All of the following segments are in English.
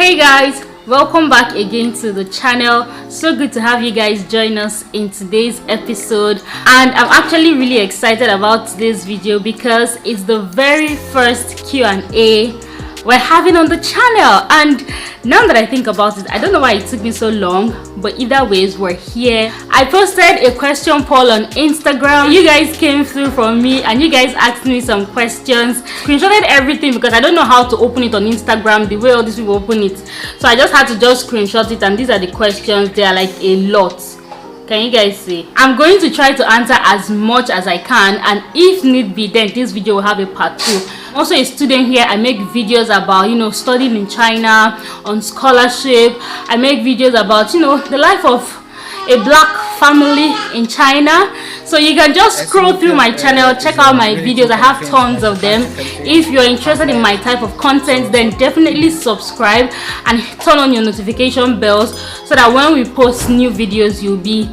Hey guys, welcome back again to the channel. So good to have you guys join us in today's episode, and I'm actually really excited about today's video because it's the very first Q&A we're having on the channel. And now that I think about it, I don't know why it took me so long, but either ways we're here. I posted a question poll on Instagram. You guys came through from me and you guys asked me some questions. Screenshotted everything because I don't know how to open it on Instagram the way all these people open it, so I just had to just screenshot it, and these are the questions. They are like a lot. Can you guys see? I'm going to try to answer as much as I can, and if need be, then this video will have a part 2. I'm also a student here. I make videos about, studying in China, on scholarship. I make videos about, the life of a black family in China. So you can just scroll through my channel, check out my videos. I have tons of them. If you're interested in my type of content, then definitely subscribe and turn on your notification bells so that when we post new videos, you'll be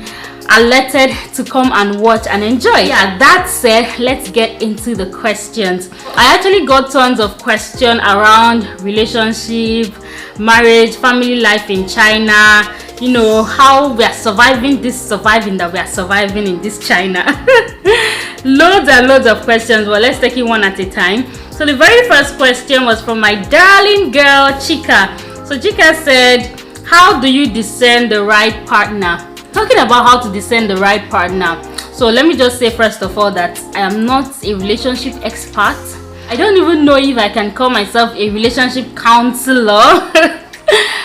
alerted to come and watch and enjoy. Yeah, that said, let's get into the questions. I actually got tons of questions around relationship, marriage, family life in China, how we are surviving that we are surviving in this China. Loads and loads of questions. Well, let's take it one at a time. So the very first question was from my darling girl Chika. So Chika said, how do you discern the right partner? Talking about how to discern the right partner, so let me just say first of all that I am not a relationship expert. I don't even know if I can call myself a relationship counselor.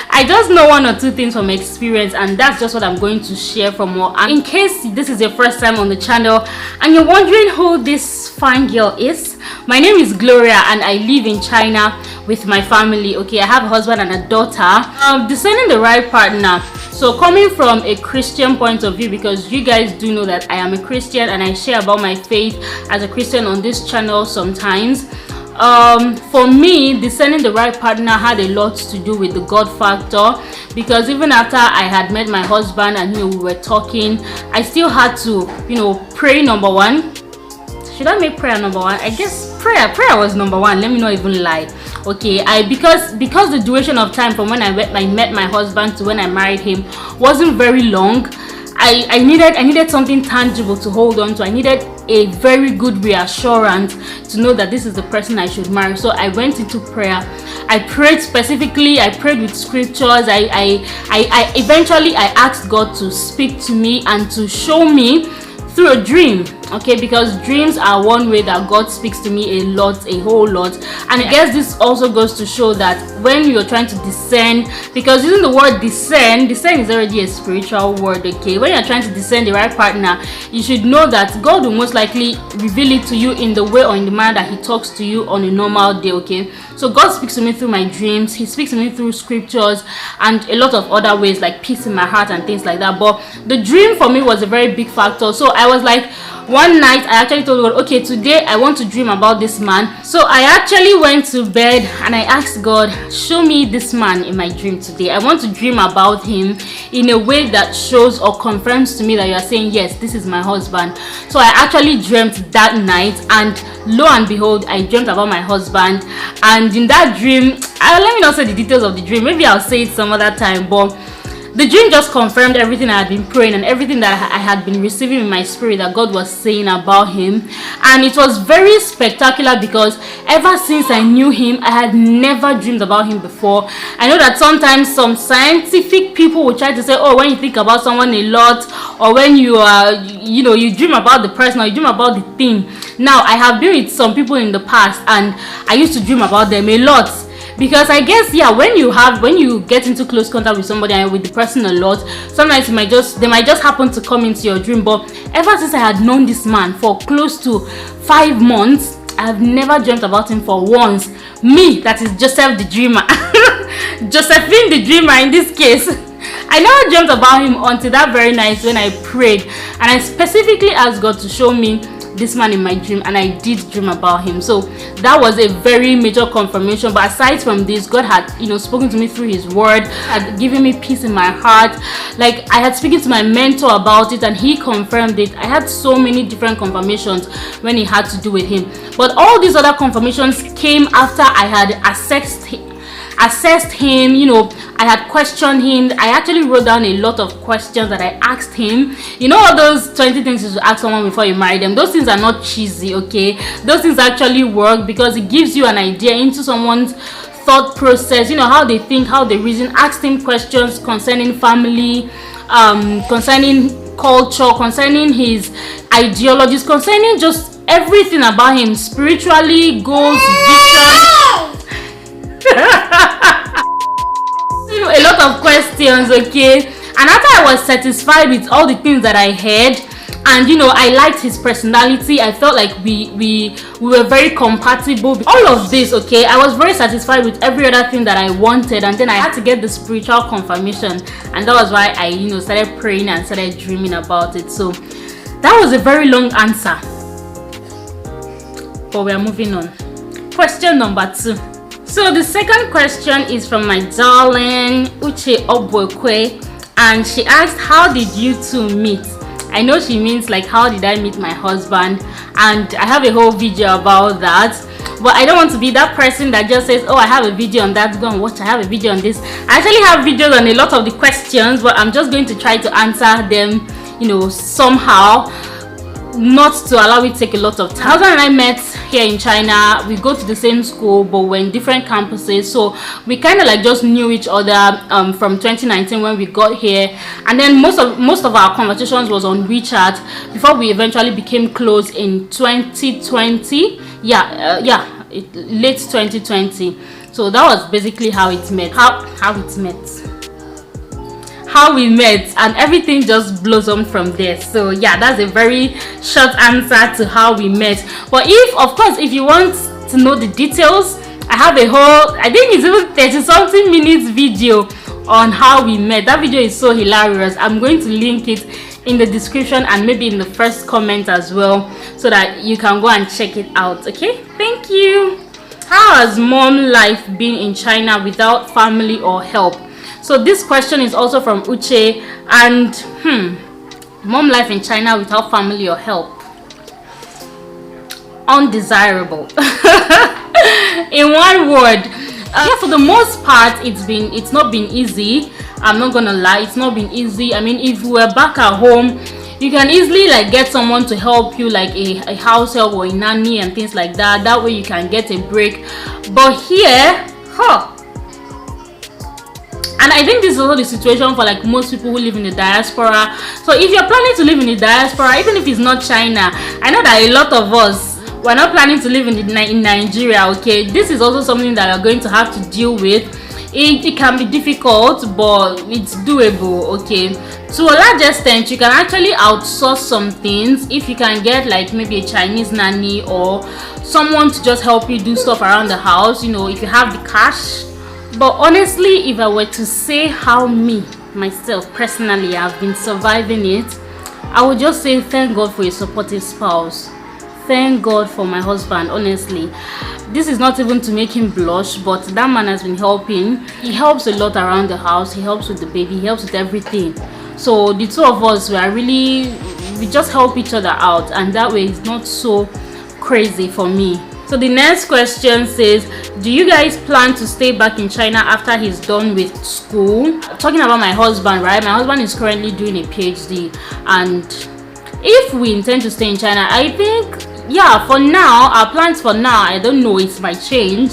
I just know one or two things from experience, and that's just what I'm going to share from more. And in case this is your first time on the channel and you're wondering who this fine girl is, my name is Gloria and I live in China with my family. Okay, I have a husband and a daughter. Discerning the right partner. So coming from a Christian point of view, because you guys do know that I am a Christian and I share about my faith as a Christian on this channel sometimes. For me, discerning the right partner had a lot to do with the God factor, because even after I had met my husband and we were talking, I still had to pray. Number one, should I make prayer number one? I guess prayer was number one. Let me not even lie. Okay, because the duration of time from when I met my husband to when I married him wasn't very long, I needed something tangible to hold on to. I needed a very good reassurance to know that this is the person I should marry. So I went into prayer. I prayed specifically. I prayed with scriptures. I eventually asked God to speak to me and to show me through a dream. Okay, because dreams are one way that God speaks to me a whole lot. And I guess this also goes to show that when you're trying to discern, because using the word discern is already a spiritual word. Okay, when you're trying to discern the right partner, you should know that God will most likely reveal it to you in the way or in the manner that he talks to you on a normal day. Okay, so God speaks to me through my dreams. He speaks to me through scriptures and a lot of other ways, like peace in my heart and things like that. But the dream for me was a very big factor. So I was like, one night I actually told God, okay, today I want to dream about this man. So I actually went to bed and I asked God, show me this man in my dream today. I want to dream about him in a way that shows or confirms to me that you are saying, yes, this is my husband. So I actually dreamt that night, and lo and behold, I dreamt about my husband. And in that dream, let me not say the details of the dream, maybe I'll say it some other time, but the dream just confirmed everything I had been praying and everything that I had been receiving in my spirit that God was saying about him. And it was very spectacular because ever since I knew him, I had never dreamed about him before. I know that sometimes some scientific people will try to say, oh, when you think about someone a lot, or when you you dream about the person or you dream about the thing. Now, I have been with some people in the past and I used to dream about them a lot. Because I guess, yeah, when you get into close contact with somebody and with the person a lot, sometimes they might just happen to come into your dream. But ever since I had known this man for close to 5 months, I have never dreamt about him for once. Me, that is Joseph the dreamer. Josephine the dreamer in this case. I never dreamt about him until that very night when I prayed and I specifically asked God to show me this man in my dream, and I did dream about him. So that was a very major confirmation. But aside from this, God had spoken to me through his word, had given me peace in my heart. Like, I had spoken to my mentor about it and he confirmed it. I had so many different confirmations when it had to do with him, but all these other confirmations came after I had assessed him. You know, I had questioned him. I actually wrote down a lot of questions that I asked him. You know, all those 20 things you should ask someone before you marry them, those things are not cheesy, okay? Those things actually work because it gives you an idea into someone's thought process, you know, how they think, how they reason. Asked him questions concerning family, concerning culture, concerning his ideologies, concerning just everything about him, spiritually, goals, vision. A lot of questions, okay? And after I was satisfied with all the things that I heard, and you know, I liked his personality, I felt like we were very compatible, all of this, okay, I was very satisfied with every other thing that I wanted, and then I had to get the spiritual confirmation, and that was why I, you know, started praying and started dreaming about it. So that was a very long answer, but we are moving on. Question number 2. So the second question is from my darling Uche Obokwe, and she asked, how did you two meet? I know she means like, how did I meet my husband, and I have a whole video about that, but I don't want to be that person that just says, oh, I have a video on that, go and watch, I have a video on this. I actually have videos on a lot of the questions, but I'm just going to try to answer them, you know, somehow, not to allow it to take a lot of time. My husband and I met here in China. We go to the same school, but we're in different campuses, so we kind of like just knew each other from 2019 when we got here, and then most of our conversations was on WeChat before we eventually became close in 2020. Late 2020. So that was basically how it met. How we met, and everything just blossomed from there. So yeah, that's a very short answer to how we met. But if you want to know the details, I have a whole, I think it's even 30 something minutes video on how we met. That video is so hilarious. I'm going to link it in the description and maybe in the first comment as well, so that you can go and check it out. Okay, thank you. How has mom life been in China without family or help? So this question is also from Uche, and mom life in China without family or help. Undesirable. In one word. Yeah, for the most part, it's not been easy. I'm not gonna lie, it's not been easy. I mean, if we were back at home, you can easily like get someone to help you, like a house help or a nanny and things like that. That way you can get a break. But here, and I think this is also the situation for like most people who live in the diaspora. So if you're planning to live in the diaspora, even if it's not China, I know that a lot of us, we're not planning to live in Nigeria, okay? This is also something that you're going to have to deal with. It can be difficult, but it's doable, okay? To a large extent, you can actually outsource some things if you can get like maybe a Chinese nanny or someone to just help you do stuff around the house, you know, if you have the cash. But honestly, if I were to say how myself personally I've been surviving it, I would just say thank God for a supportive spouse. Thank God for my husband. Honestly, this is not even to make him blush, but that man has been helping. He helps a lot around the house. He helps with the baby, he helps with everything. So the two of us, we just help each other out, and that way it's not so crazy for me. So the next question says, do you guys plan to stay back in China after he's done with school? Talking about my husband, right? My husband is currently doing a PhD, and if we intend to stay in China, I think, yeah, for now, our plans for now, I don't know, it might change,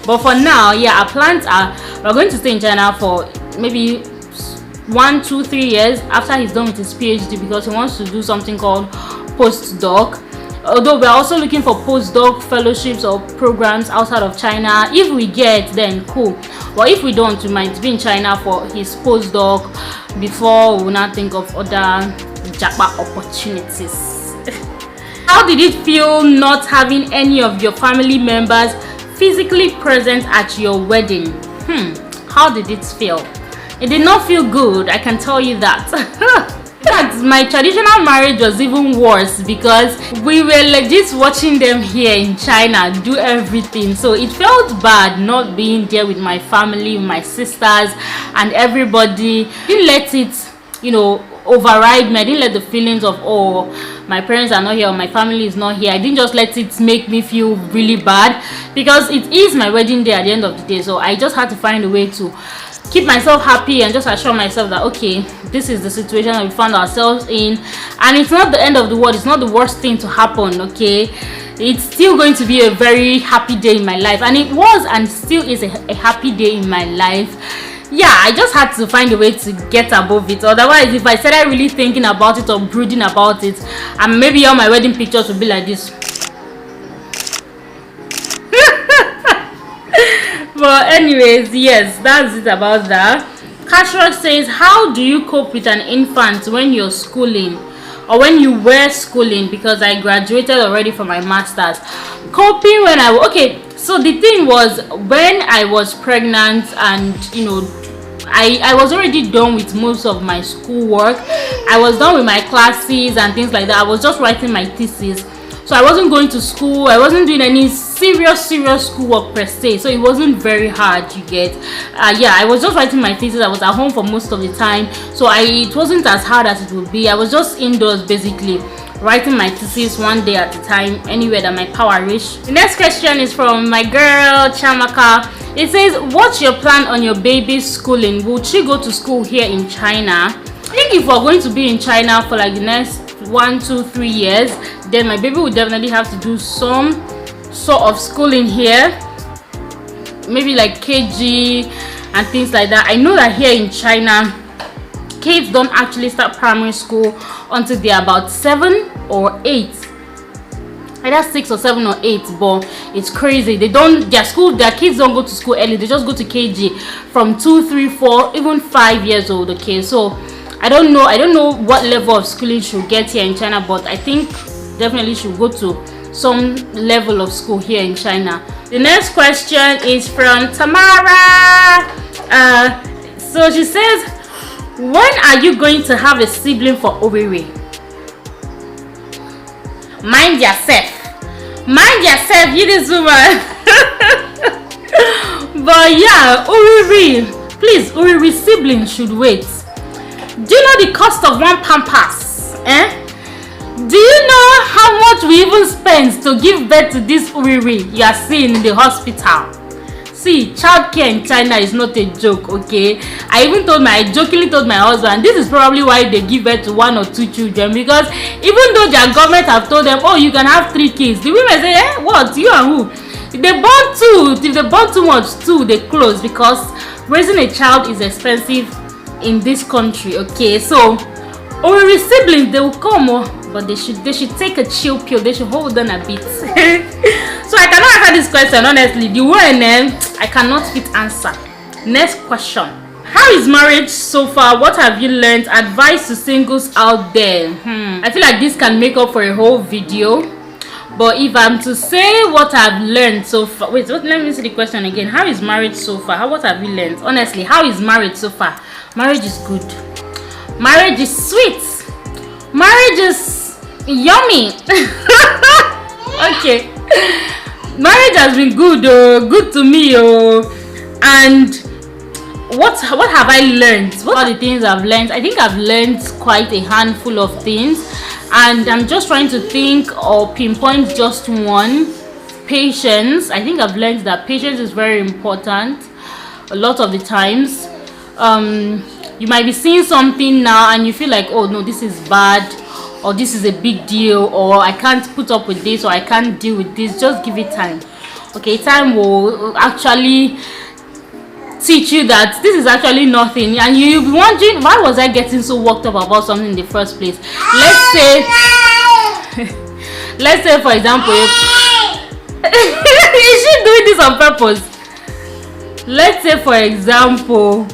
but for now, yeah, our plans are we're going to stay in China for maybe 1, 2, 3 years after he's done with his PhD, because he wants to do something called postdoc. Although we're also looking for postdoc fellowships or programs outside of China. If we get, then cool. But if we don't, we might be in China for his postdoc before we will not think of other Japa opportunities. How did it feel not having any of your family members physically present at your wedding? How did it feel? It did not feel good, I can tell you that. My traditional marriage was even worse because we were legit watching them here in China do everything, so it felt bad not being there with my family, my sisters and everybody. Didn't let it, you know, override me. I didn't let the feelings of, oh, my parents are not here or my family is not here, I didn't just let it make me feel really bad, because it is my wedding day at the end of the day. So I just had to find a way to keep myself happy and just assure myself that, okay, this is the situation that we found ourselves in, and it's not the end of the world, it's not the worst thing to happen, okay? It's still going to be a very happy day in my life, and it was and still is a happy day in my life. Yeah, I just had to find a way to get above it. Otherwise, if I started really thinking about it or brooding about it, and maybe all my wedding pictures would be like this. But anyways, yes, that's it about that. Casual says, how do you cope with an infant when you're schooling or when you were schooling? Because I graduated already from my master's. Coping when okay, so the thing was, when I was pregnant and I was already done with most of my schoolwork. I was done with my classes and things like that. I was just writing my thesis, so I wasn't going to school. I wasn't doing any serious schoolwork per se, so it wasn't very hard, you get. Yeah, I was just writing my thesis. I was at home for most of the time, so it wasn't as hard as it would be. I was just indoors basically, writing my thesis one day at a time, anywhere that my power reached. The next question is from my girl Chamaka. It says, what's your plan on your baby's schooling? Will she go to school here in China? I think if we're going to be in China for like the next 1, 2, 3 years, then my baby will definitely have to do some sort of schooling here, maybe like KG and things like that. I know that here in China, kids don't actually start primary school until they're about 7 or 8, either 6 or 7 or 8. But it's crazy, their kids don't go to school early. They just go to KG from 2, 3, 4, even 5 years old. Okay, so I don't know what level of schooling she'll get here in China, but I think definitely she'll go to some level of school here in China. The next question is from Tamara. So she says, when are you going to have a sibling for Oriri? Mind yourself, you this woman. But yeah, Oriri, please, Oriri siblings should wait. Do you know the cost of one pampers? Do you know how much we even spend to give birth to this Oriri you are seeing in the hospital? See, childcare in China is not a joke, okay? I jokingly told my husband, this is probably why they give birth to 1 or 2 children, because even though their government have told them, oh, you can have 3 kids, the women say, what, you and who? If they born 2, if they born too much, 2, they close, because raising a child is expensive in this country, okay? So Oriri siblings, they will come, but they should take a chill pill. They should hold on a bit. So I cannot answer this question, honestly. The one I cannot fit answer. Next question. How is marriage so far? What have you learned? Advice to singles out there. I feel like this can make up for a whole video. But if I'm to say what I've learned so far, let me see the question again. How is marriage so far? What have you learned? Honestly, how is marriage so far? Marriage is good. Marriage is sweet. Marriage is yummy. Okay. Marriage has been good to me. And what have I learned? What are the things I've learned? I think I've learned quite a handful of things, and I'm just trying to think or pinpoint just one. Patience. I think I've learned that patience is very important a lot of the times. You might be seeing something now and you feel like, oh no, this is bad, or this is a big deal, or I can't put up with this, or I can't deal with this. Just give it time. Okay, time will actually teach you that this is actually nothing, and you'll be wondering, why was I getting so worked up about something in the first place? Let's say for example, is she doing this on purpose? Let's say for example,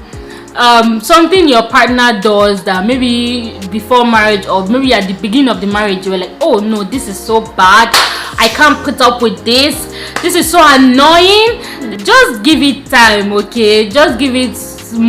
something your partner does that maybe before marriage or maybe at the beginning of the marriage you were like, oh no, this is so bad, I can't put up with this is so annoying. Just give it time, okay? Just give it some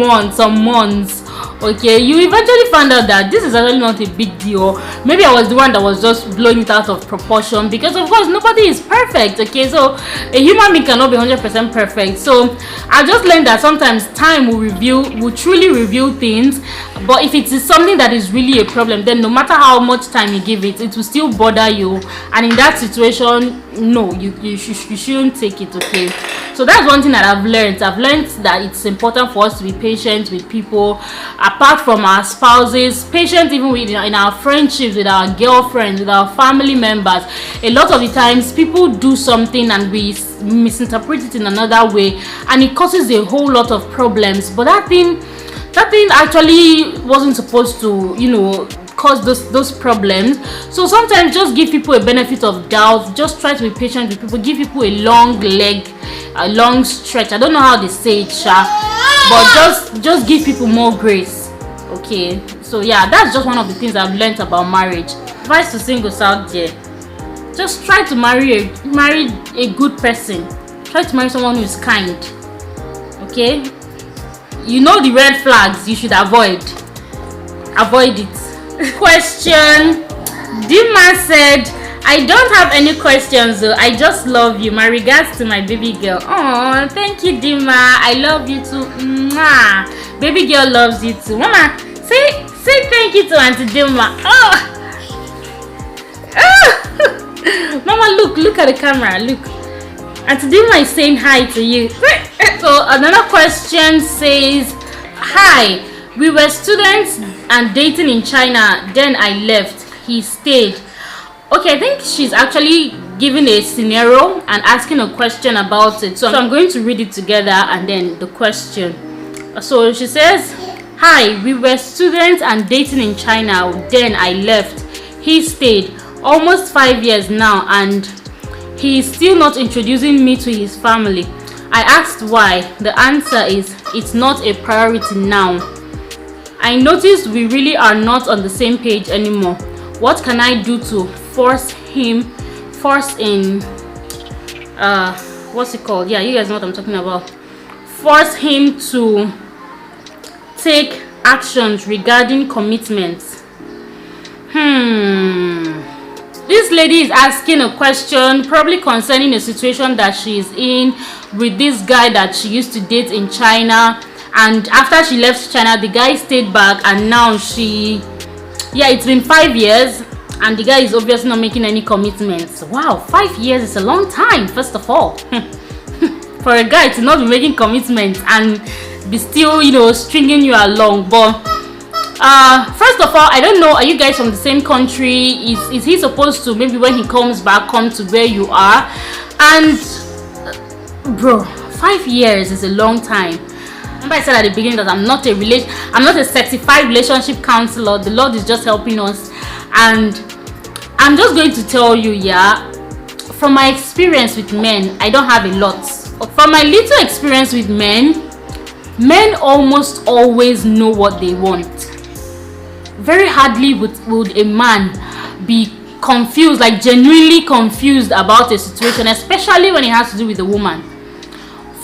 months, Okay, you eventually found out that this is actually not a big deal. Maybe I was the one that was just blowing it out of proportion, because of course nobody is perfect. Okay, so a human being cannot be 100% perfect. So I just learned that sometimes time will truly reveal things. But if it is something that is really a problem, then no matter how much time you give it, it will still bother you. And in that situation, no, you shouldn't take it. Okay, so that's one thing that I've learned that it's important for us to be patient with people, apart from our spouses, patient even with in our friendships, with our girlfriends, with our family members. A lot of the times people do something and we misinterpret it in another way, and it causes a whole lot of problems. But that thing actually wasn't supposed to, you know, cause those problems. So sometimes just give people a benefit of doubt. Just try to be patient with people. Give people a long leg, a long stretch. I don't know how they say it, but just give people more grace. Okay, so yeah, that's just one of the things I've learned about marriage. Advice to singles out there: just try to marry a good person. Try to marry someone who is kind. Okay, you know the red flags you should avoid it. Question: Dima said, I don't have any questions though, I just love you. My regards to my baby girl. Oh, thank you, Dima. I love you too. Mwah. Baby girl loves you too. Mama, say thank you to Auntie Dima. Mama, look at the camera. Look, Auntie Dima is saying hi to you. So another question says, hi, we were students and dating in China, then I left, he stayed. Okay, I think she's actually giving a scenario and asking a question about it. So I'm going to read it together and then the question. So she says, hi, we were students and dating in China, then I left, he stayed. Almost 5 years now, and he is still not introducing me to his family. I asked why. The answer is, it's not a priority now. I noticed we really are not on the same page anymore. What can I do to force in what's it called? Yeah, you guys know what I'm talking about. Force him to take actions regarding commitments. This lady is asking a question probably concerning a situation that she is in with this guy that she used to date in China, and after she left China, the guy stayed back, and now it's been 5 years and the guy is obviously not making any commitments. Wow, 5 years is a long time, first of all. For a guy to not be making commitments and be still, you know, stringing you along. But first of all, I don't know, are you guys from the same country? Is he supposed to, maybe when he comes back, come to where you are? And bro, 5 years is a long time. Remember I said at the beginning that I'm not a certified relationship counselor. The Lord is just helping us, and I'm just going to tell you, yeah, from my experience with men, I don't have a lot. From my little experience with men almost always know what they want. Very hardly would a man be confused, like genuinely confused about a situation, especially when it has to do with a woman.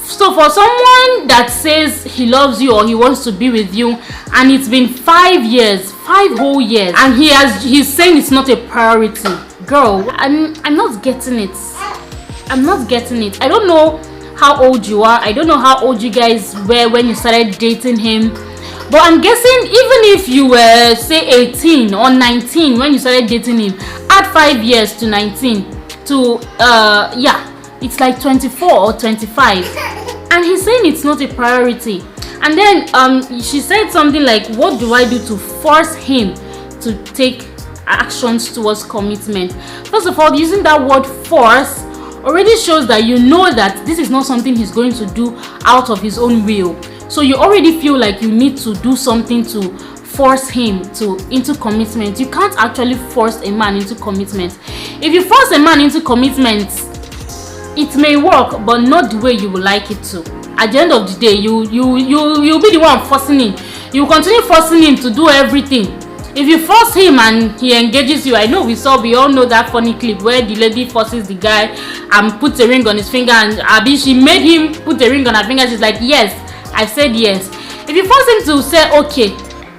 So for someone that says he loves you or he wants to be with you, and it's been 5 years, 5 whole years, and he's saying it's not a priority, girl, I'm not getting it. I'm not getting it. I don't know how old you are. I don't know how old you guys were when you started dating him. But I'm guessing even if you were, say, 18 or 19 when you started dating him, add 5 years to 19 to, it's like 24 or 25. And he's saying it's not a priority. And then she said something like, what do I do to force him to take actions towards commitment? First of all, using that word force already shows that you know that this is not something he's going to do out of his own will. So you already feel like you need to do something to force him into commitment. You can't actually force a man into commitment. If you force a man into commitment, it may work, but not the way you would like it to. At the end of the day, you'll be the one forcing him. You continue forcing him to do everything. If you force him and he engages you, I know we all know that funny clip where the lady forces the guy and puts a ring on his finger, and Abi, she made him put a ring on her finger. She's like, yes, I said yes. If you force him to say, okay,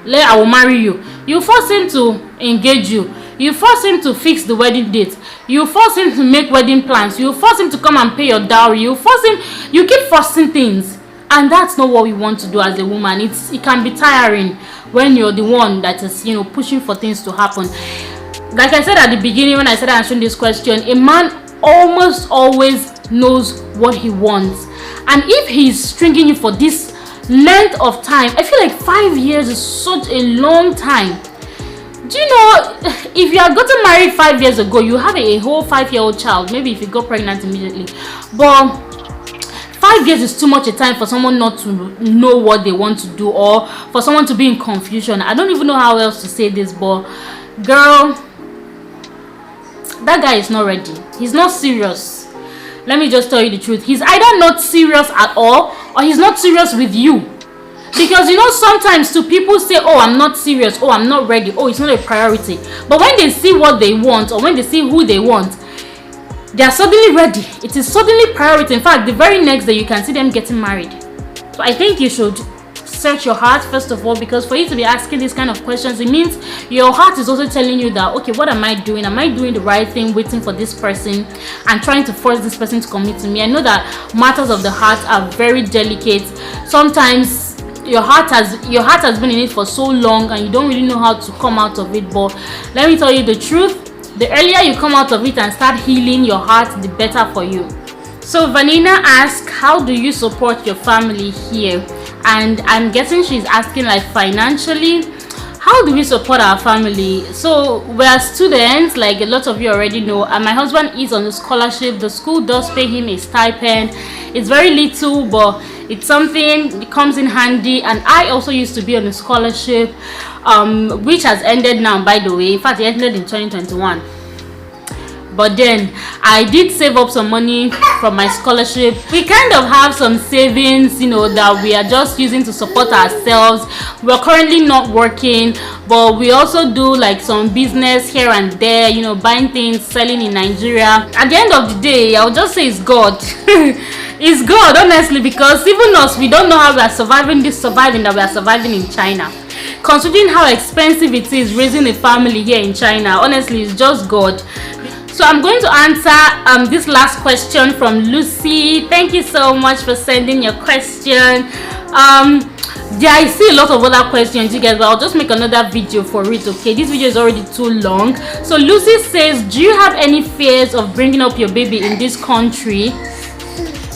I will marry you. You force him to engage you. You force him to fix the wedding date. You force him to make wedding plans. You force him to come and pay your dowry. You force him. You keep forcing things, and that's not what we want to do as a woman. It can be tiring when you're the one that is, pushing for things to happen. Like I said at the beginning when I started answering this question, a man almost always knows what he wants, and if he's stringing you for this length of time, I feel like 5 years is such a long time. Do you know, if you had gotten married 5 years ago, you have a whole 5-year-old child, maybe if you got pregnant immediately, but 5 years is too much a time for someone not to know what they want to do, or for someone to be in confusion. I don't even know how else to say this, but girl, that guy is not ready. He's not serious. Let me just tell you the truth. He's either not serious at all, or he's not serious with you. Because sometimes too, people say, oh, I'm not serious, oh, I'm not ready, oh, it's not a priority. But when they see what they want, or when they see who they want, they are suddenly ready. It is suddenly priority. In fact, the very next day you can see them getting married. So I think you should search your heart first of all, because for you to be asking these kind of questions, it means your heart is also telling you that, okay, what am I doing? Am I doing the right thing, waiting for this person and trying to force this person to commit to me? I know that matters of the heart are very delicate. Sometimes your heart has been in it for so long and you don't really know how to come out of it. But let me tell you the truth, the earlier you come out of it and start healing your heart, the better for you. So Vanina asked, how do you support your family here? And I'm guessing she's asking like financially. How do we support our family? So we are students, like a lot of you already know, and my husband is on a scholarship. The school does pay him a stipend. It's very little, but it's something that comes in handy. And I also used to be on a scholarship, which has ended now, by the way. In fact, it ended in 2021. But then I did save up some money from my scholarship. We kind of have some savings, that we are just using to support ourselves. We're currently not working, but we also do like some business here and there, buying things, selling in Nigeria. At the end of the day, I'll just say it's God. It's God, honestly, because even us, we don't know how we are surviving that we are surviving in China. Considering how expensive it is raising a family here in China, honestly, it's just God. So I'm going to answer this last question from Lucy. Thank you so much for sending your question. I see a lot of other questions, you guys, but I'll just make another video for it, okay? This video is already too long. So Lucy says, do you have any fears of bringing up your baby in this country?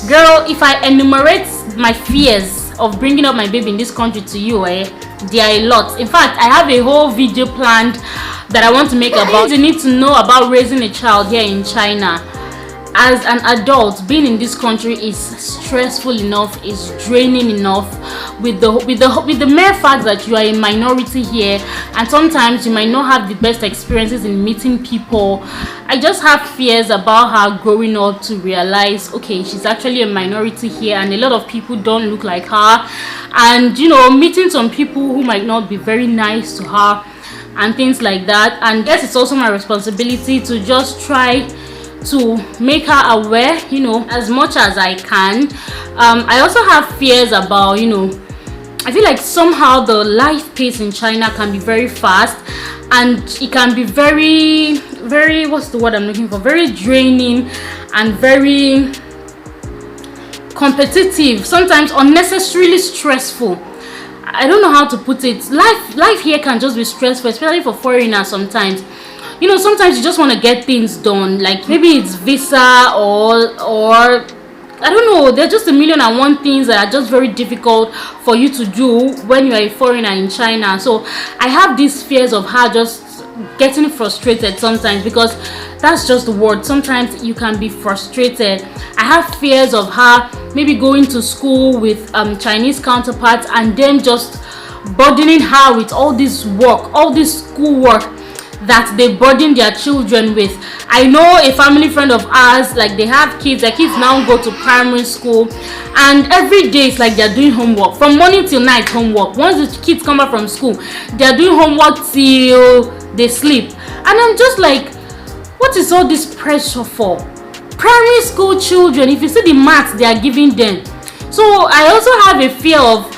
Girl, if I enumerate my fears of bringing up my baby in this country to you, there are a lot. In fact, I have a whole video planned that I want to make about you need to know about raising a child here in China. As an adult, being in this country is stressful enough, is draining enough, with the mere fact that you are a minority here, and sometimes you might not have the best experiences in meeting people. I just have fears about her growing up to realize, okay, she's actually a minority here and a lot of people don't look like her, and meeting some people who might not be very nice to her and things like that. And yes, it's also my responsibility to just try to make her aware, as much as I can. I also have fears about, I feel like somehow the life pace in China can be very fast, and it can be very, very, what's the word I'm looking for? Very draining and very competitive, sometimes unnecessarily stressful. I don't know how to put it. Life here can just be stressful, especially for foreigners sometimes. Sometimes you just want to get things done, like maybe it's visa or I don't know, there are just a million and one things that are just very difficult for you to do when you're a foreigner in China. So I have these fears of her just getting frustrated sometimes, because that's just the word. Sometimes you can be frustrated. I have fears of her maybe going to school with Chinese counterparts and them just burdening her with all this work, all this school work that they burden their children with. I know a family friend of ours, like they have kids, their kids now go to primary school, and every day it's like they're doing homework from morning till night. Homework. Once the kids come back from school, they're doing homework till they sleep, and I'm just like, what is all this pressure for? Primary school children, if you see the maths they are giving them. So I also have a fear of,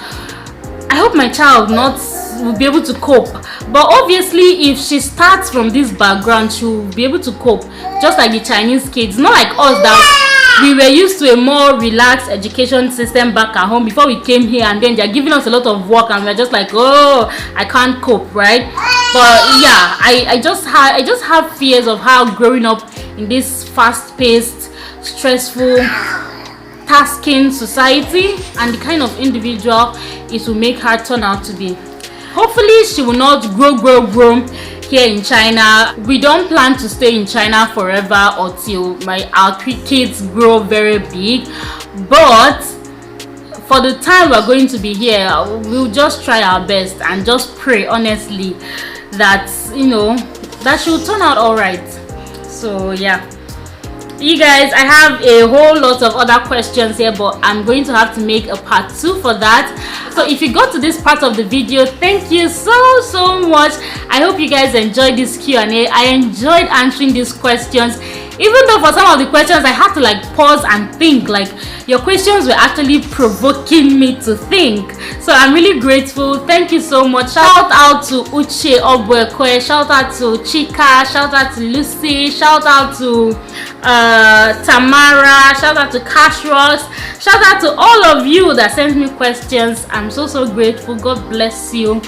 I hope my child not will be able to cope. But obviously if she starts from this background, she will be able to cope, just like the Chinese kids. Not like us that we were used to a more relaxed education system back at home before we came here, and then they're giving us a lot of work and we're just like, oh, I can't cope, right? But yeah, I just have fears of how growing up in this fast-paced, stressful, tasking society, and the kind of individual it will make her turn out to be. Hopefully she will not grow here in China. We don't plan to stay in China forever until our kids grow very big, but for the time we're going to be here, we'll just try our best and just pray honestly that, you know, that she will turn out all right. So yeah, you guys, I have a whole lot of other questions here, but I'm going to have to make a part 2 for that. So if you got to this part of the video, thank you so much. I hope you guys enjoyed this Q&A. I enjoyed answering these questions, even though for some of the questions I had to like pause and think. Like, your questions were actually provoking me to think, so I'm really grateful. Thank you so much. Shout out to Uche Obwekwe, shout out to Chika, shout out to Lucy, shout out to Tamara, shout out to Cashros, shout out to all of you that sent me questions. I'm so grateful. God bless you.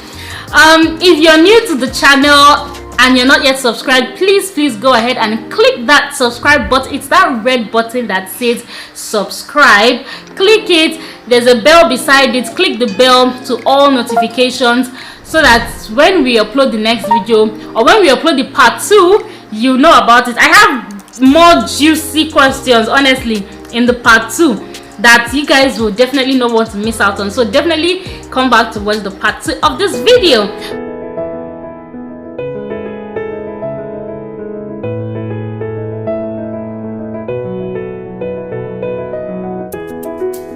If you're new to the channel and you're not yet subscribed, please go ahead and click that subscribe button. It's that red button that says subscribe. Click it. There's a bell beside it. Click the bell to all notifications, so that when we upload the next video, or when we upload the part 2, you know about it. I have more juicy questions honestly in the part 2 that you guys will definitely not want to miss out on, so definitely come back to watch the part 2 of this video.